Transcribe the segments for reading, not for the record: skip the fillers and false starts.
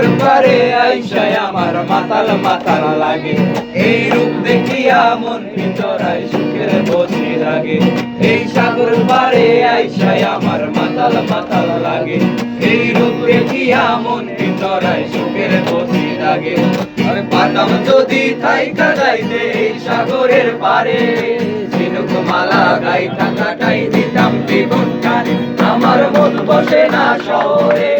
পারে আইসায় আমার মাতাল মাতাল লাগে, এই রূপ দেখিয়া মন ভিতরায় সুখের বসি লাগে। এই সাগর পারে আইসায় আমার মাতাল মাতাল লাগে, এই রূপ দেখিয়া মন ভিতরায় সুখের বসি লাগে। আমি পাতাম যদি থাইকা যাইতে এই সাগরের পারে, ঝিনুক মালা গাইতা কাটাই দিতাম জীবনটারে। আমার মন বসে না শহরে,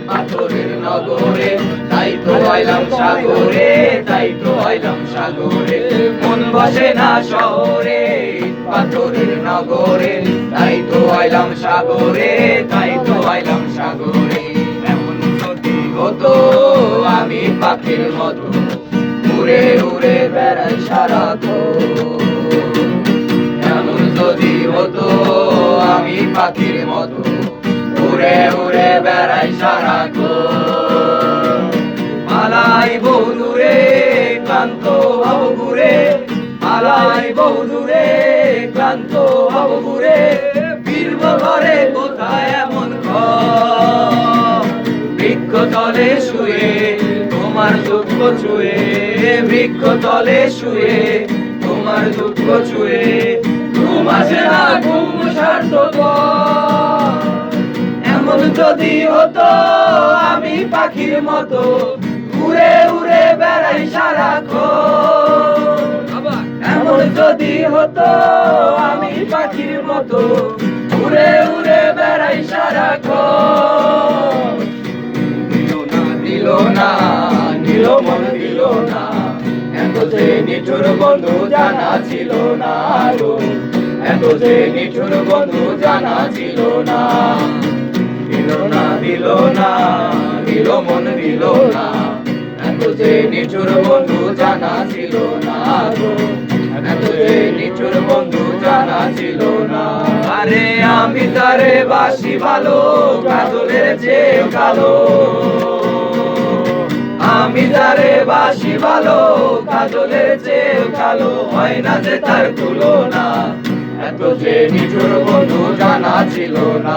পাথরের নগরে, তাই তো আইলাম সাগরে, তাই তো আইলাম সাগরে। মন বসে না শহরে, পাথরের নগরে, তাই তো আইলাম সাগরে, তাই তো আইলাম সাগরে। এমন যদি হতো আমি পাখির মতো, উড়ে উড়ে বেড়াই সারাক্ষণ। এমন যদি হতো আমি পাখির মতো, উড়ে উড়ে বেড়াই সারাক্ষণ। পালাই বহু দূরে ক্লান্ত হব ঘুরে, পালাই বহু দূরে ক্লান্ত হব ঘুরে। ফিরব ঘরে কোথায় এমন ঘর, বৃক্ষ তলে শুয়ে তোমার দুঃখ ছুঁয়ে, বৃক্ষ তলে শুয়ে তোমার দুঃখ ছুঁয়ে। ঘুম আসে না ঘুম স্বার্থপর, এমন যদি হতো আমি পাখির মতো, উড়ে উড়ে বেড়াই সারাক্ষণ। এমন যদি হতো আমি পাখির মতো, উড়ে উড়ে বেড়াই সারাক্ষণ। দিল না দিল মন দিল না, এত যে নিঠুর বন্ধু জানা ছিল না গো, এত যে নিঠুর বন্ধু জানা ছিল না। দিল না দিল না দিল মন দিল না, এত যে নিঠুর বন্ধু জানা ছিল না গো, এত যে নিঠুর বন্ধু জানা ছিল না। আরে আমি তারে বাসি ভালো, কাজলের চেয়ে কালো। আমি তারে বাসি ভালো, কাজলের চেয়ে কালো। হয় না যে তার তুলনা, এত যে নিঠুর বন্ধু জানা ছিল না।